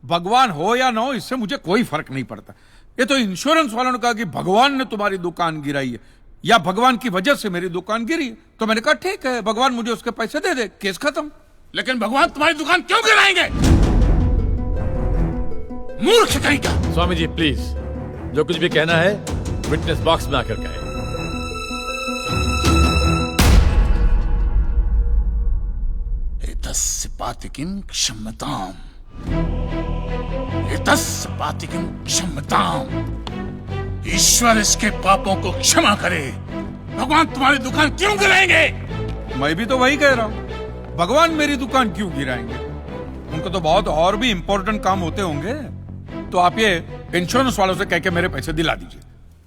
भगवान हो या ना हो इससे मुझे कोई फर्क नहीं पड़ता। ये तो इंश्योरेंस वालों ने कहा कि भगवान ने तुम्हारी दुकान गिराई है या भगवान की वजह से मेरी दुकान गिरी, तो मैंने कहा ठीक है, भगवान मुझे उसके पैसे दे दे, केस खत्म। लेकिन भगवान तुम्हारी दुकान क्यों गिराएंगे? मूर्ख कहीं का। स्वामी जी प्लीज, जो कुछ भी कहना है विटनेस बॉक्स में आकर कहें। एतस्य पातिकीं क्षम्यताम्, एतस्य पातिकीं क्षम्यताम्। ईश्वर इसके पापों को क्षमा करे। भगवान तुम्हारी दुकान क्यों गिराएंगे? मैं भी तो वही कह रहा हूं, भगवान मेरी दुकान क्यों गिराएंगे? उनको तो बहुत और भी इंपॉर्टेंट काम होते होंगे। तो आप ये इंश्योरेंस वालों से कह के मेरे पैसे दिला दीजिए,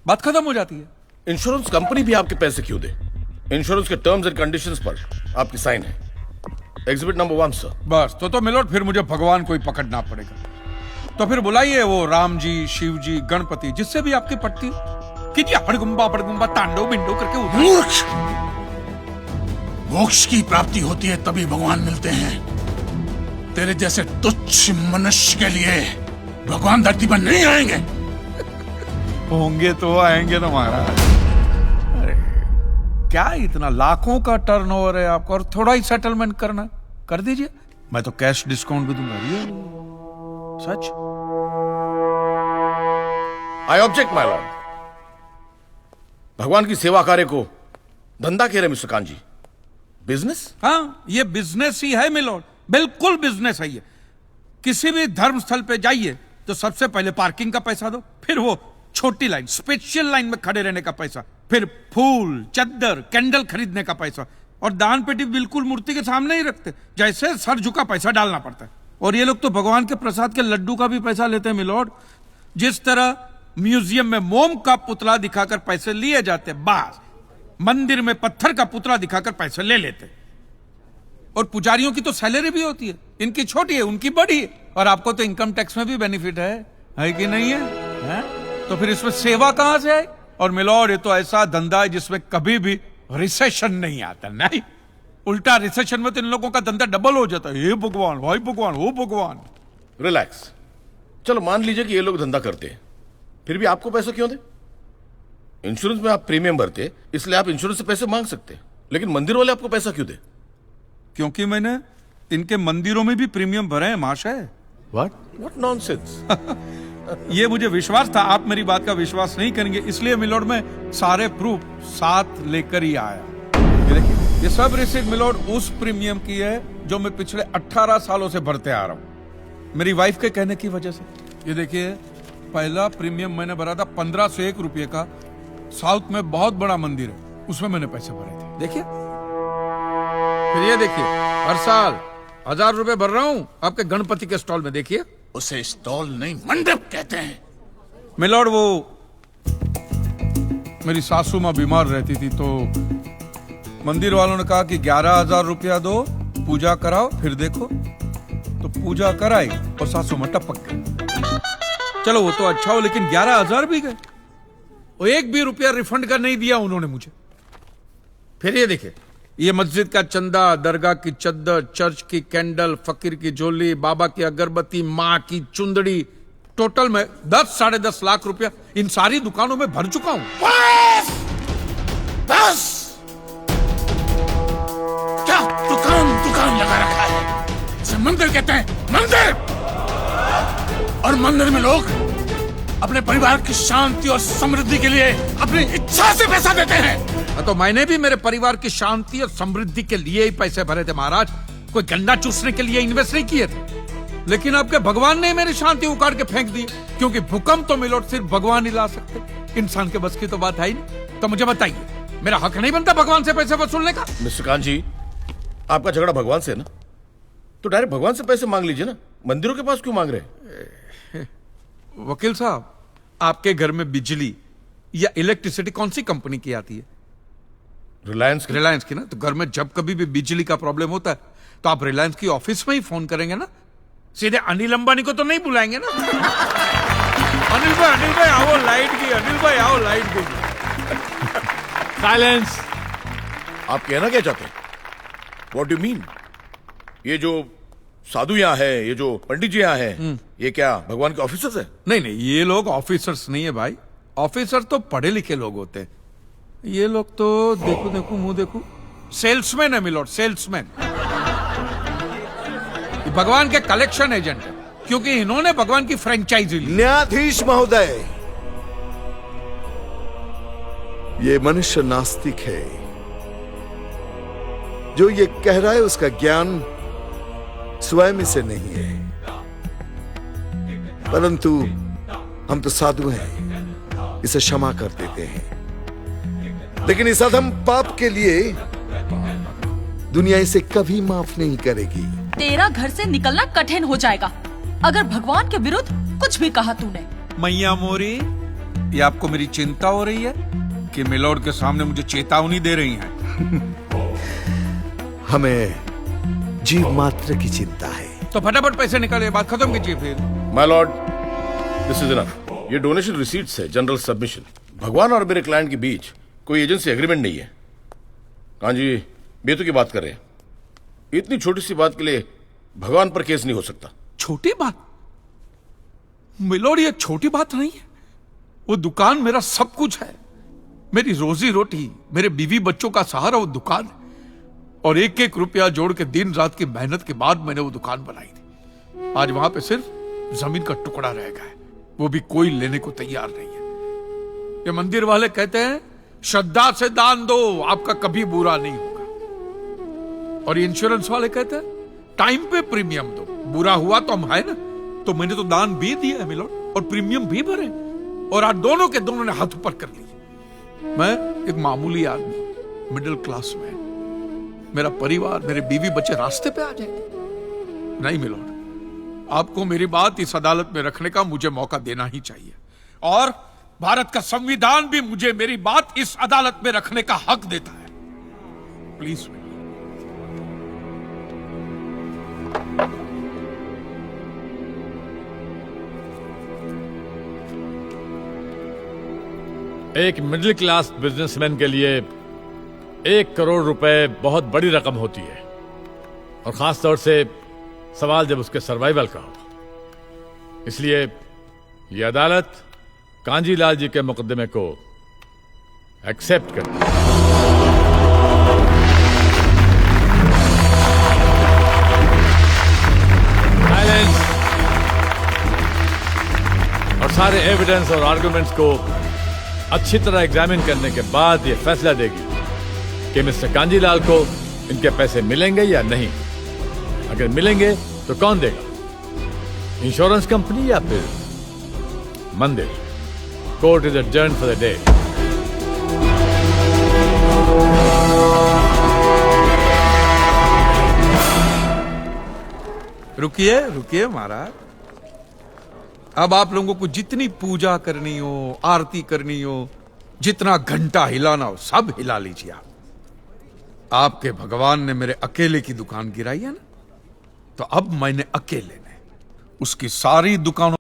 बात खत्म हो जाती है। इंश्योरेंस कंपनी भी आपके पैसे क्यों दे? इंश्योरेंस के टर्म्स एंड कंडीशंस पर आपकी साइन है। Exhibit number 1 sir. बस तो मिलोड फिर मुझे भगवान को ही पकड़ना पड़ेगा। तो फिर बुलाइए वो राम जी, शिव जी, गणपति, जिससे भी आपकी पट्टी कीजिए, हड़गुम्बा तांडव बिंडो करके उधर। मूर्ख! मोक्ष की प्राप्ति होती है तभी भगवान मिलते हैं। तेरे जैसे तुच्छ मनुष्य के लिए भगवान धरती पर नहीं आएंगे। होंगे तो आएंगे ना महाराज। अरे क्या इतना लाखों का टर्नओवर है आपको और थोड़ा ही सेटलमेंट करना, कर दीजिए, मैं तो कैश डिस्काउंट भी दूंगा। सच। I object my lord. भगवान की सेवा कार्य को धंधा कह रहे मिस्टर कांजी, बिजनेस? हाँ, ये बिजनेस ही है मिलोड, बिल्कुल बिजनेस है ये। किसी भी धर्म स्थल पे जाइए तो सबसे पहले पार्किंग का पैसा दो, फिर वो छोटी लाइन, स्पेशल लाइन में खड़े रहने का पैसा, फिर फूल, चद्दर, कैंडल खरीदने का पैसा, और दान पेटी बिल्कुल मूर्ति के सामने ही रखते, जैसे सर झुका पैसा डालना पड़ता है। और ये लोग तो भगवान के प्रसाद के लड्डू का भी पैसा लेते हैं मिलोड। जिस तरह म्यूजियम में मोम का पुतला दिखाकर पैसे लिए जाते, बस मंदिर में पत्थर का पुतला दिखाकर पैसे ले लेते। और पुजारियों की तो सैलरी भी होती है, इनकी छोटी है, उनकी बड़ी है। और आपको तो इनकम टैक्स में भी बेनिफिट है कि नहीं है? तो फिर इसमें सेवा कहां से है? और मिलोड ये तो ऐसा धंधा है जिसमें कभी भी रिसेशन नहीं आता। नहीं, उल्टा रिसेशन में तो इन लोगों का धंधा डबल हो जाता है। हे भगवान, भाई भगवान, ओ भगवान। रिलैक्स। चलो मान लीजिए कि ये लोग धंधा करते हैं, फिर भी आपको पैसे क्यों दे? इंश्योरेंस में आप प्रीमियम भरते, इसलिए आप इंश्योरेंस से पैसे मांग सकते, लेकिन मंदिर वाले आपको पैसा क्यों दे? क्योंकि मैंने इनके मंदिरों में भी प्रीमियम भरे हैं महाशय। What nonsense? ये मुझे विश्वास था, आप मेरी बात का विश्वास नहीं करेंगे, इसलिए मिलोड में सारे प्रूफ साथ लेकर ही आया। ये देखिए, ये सब रिसीट मिलोड उस प्रीमियम की है जो मैं पिछले 18 सालों से भरते आ रहा हूं, मेरी वाइफ के कहने की वजह से। ये देखिए, पहला प्रीमियम मैंने भरा था 1501 रुपये का, साउथ में बहुत बड़ा मंदिर है, उसमें मैंने पैसे भरे थे। देखिए, फिर ये देखिए, हर साल 1000 रुपए भर रहा हूं आपके गणपति के स्टॉल में। देखिए, उसे स्टॉल नहीं मंडप कहते हैं। मिलोड वो मेरी सासू मां बीमार रहती थी, तो मंदिर वालों ने कहा कि 11,000 रुपया दो, पूजा कराओ, फिर देखो। तो पूजा कराई और सासू मां टपक गई। चलो वो तो अच्छा हो, लेकिन 11,000 भी गए, और एक भी रुपया रिफंड का नहीं दिया उन्होंने मुझे। फिर ये देखिए, ये मस्जिद का चंदा, दरगाह की चद्दर, चर्च की कैंडल, फकीर की झोली, बाबा की अगरबत्ती, माँ की चुंदड़ी, टोटल में 10-10.5 लाख रुपया इन सारी दुकानों में भर चुका हूं। बस! क्या दुकान लगा रखा है? इसे मंदिर कहते हैं, मंदिर! और मंदिर में लोग अपने परिवार की शांति और समृद्धि के लिए अपनी इच्छा से पैसा देते हैं। तो मैंने भी मेरे परिवार की शांति और समृद्धि के लिए ही पैसे भरे थे महाराज, कोई गन्ना चूसने के लिए इन्वेस्ट नहीं किए थे। लेकिन आपके भगवान ने मेरी शांति उखाड़ के फेंक दी, क्योंकि भूकंप तो मिलोड सिर्फ भगवान ही ला सकते, इंसान के बस की तो बात है ही नहीं। तो मुझे बताइए, मेरा हक नहीं बनता भगवान से पैसे वसूलने का? मिस्टर कांत जी, आपका झगड़ा भगवान से है ना, तो डायरेक्ट भगवान से पैसे मांग लीजिए ना, मंदिरों के पास क्यों मांग रहे? वकील साहब, आपके घर में बिजली या इलेक्ट्रिसिटी कौन सी कंपनी की आती है? रिलायंस की ना। तो घर में जब कभी भी बिजली का प्रॉब्लम होता है तो आप रिलायंस की ऑफिस में ही फोन करेंगे ना, सीधे अनिल अंबानी को तो नहीं बुलाएंगे ना। अनिल भाई आओ लाइट की, अनिल भाई आओ लाइट की। साइलेंस। आप कहना क्या चाहते हैं? What do mean? ये जो साधु यहाँ है, ये जो पंडित जी यहाँ है, ये क्या भगवान के ऑफिसर्स है? नहीं नहीं, ये लोग ऑफिसर्स नहीं है भाई। ऑफिसर तो पढ़े लिखे लोग होते हैं। ये लोग तो देखो देखो मुंह देखो, सेल्समैन है मिलोड, सेल्समैन। ये भगवान के कलेक्शन एजेंट है, क्योंकि इन्होंने भगवान की फ्रेंचाइजी ली। न्यायाधीश महोदय, ये मनुष्य नास्तिक है। जो ये कह रहा है उसका ज्ञान स्वयं से नहीं है, परंतु हम तो साधु हैं, इसे क्षमा कर देते हैं। लेकिन इस अधम पाप के लिए दुनिया इसे कभी माफ नहीं करेगी। तेरा घर से निकलना कठिन हो जाएगा अगर भगवान के विरुद्ध कुछ भी कहा तूने। मैया मोरी, ये आपको मेरी चिंता हो रही है कि मिलोड के सामने मुझे चेतावनी दे रही हैं? हमें जीव मात्र की चिंता है। तो फटाफट पैसे निकालिए, बात खत्म कीजिए फिर। My Lord, this is enough. ये डोनेशन रिसीट्स है, जनरल सबमिशन। भगवान और मेरे क्लाइंट के बीच कोई एजेंसी एग्रीमेंट नहीं है। कांजी बेतु की बात कर रहे हैं। इतनी छोटी सी बात के लिए भगवान पर केस नहीं हो सकता। छोटी बात मिलोड, ये छोटी बात नहीं है। वो दुकान मेरा सब कुछ है, मेरी रोजी रोटी, मेरे बीवी बच्चों का सहारा वो दुकान है। और एक एक रुपया जोड़ के दिन रात की मेहनत के बाद मैंने वो दुकान बनाई थी। आज वहां पे सिर्फ जमीन का टुकड़ा रह गया है, वो भी कोई लेने को तैयार नहीं है। ये मंदिर वाले कहते हैं श्रद्धा से दान दो, आपका कभी बुरा नहीं होगा। और ये इंश्योरेंस वाले कहते हैं टाइम पे प्रीमियम दो, बुरा हुआ तो हम है ना। तो मैंने तो दान भी दिया है मिलोड, और प्रीमियम भी भरे, और आज दोनों के दोनों ने हाथ ऊपर कर लिए। मैं एक मामूली आदमी, मिडिल क्लास मैन, मेरा परिवार, मेरे बीवी बच्चे रास्ते पे आ जाएंगे। नहीं मिलोड, आपको मेरी बात इस अदालत में रखने का मुझे मौका देना ही चाहिए। और भारत का संविधान भी मुझे मेरी बात इस अदालत में रखने का हक देता है। प्लीज एक मिडिल क्लास बिजनेसमैन के लिए 1 करोड़ रुपए बहुत बड़ी रकम होती है, और खास तौर से सवाल जब उसके सर्वाइवल का हो। इसलिए यह अदालत कांजीलाल जी के मुकदमे को एक्सेप्ट करती है। साइलेंस। और सारे एविडेंस और आर्गुमेंट्स को अच्छी तरह एग्जामिन करने के बाद यह फैसला देगी कि मिस्टर कांजीलाल को इनके पैसे मिलेंगे या नहीं। अगर मिलेंगे तो कौन देगा, इंश्योरेंस कंपनी या फिर मंदिर? Court is adjourned for the day. रुकिए रुकिए महाराज, अब आप लोगों को जितनी पूजा करनी हो, आरती करनी हो, जितना घंटा हिलाना हो, सब हिला लीजिए। आपके भगवान ने मेरे अकेले की दुकान गिराई है ना, तो अब मैंने अकेले ने उसकी सारी दुकानों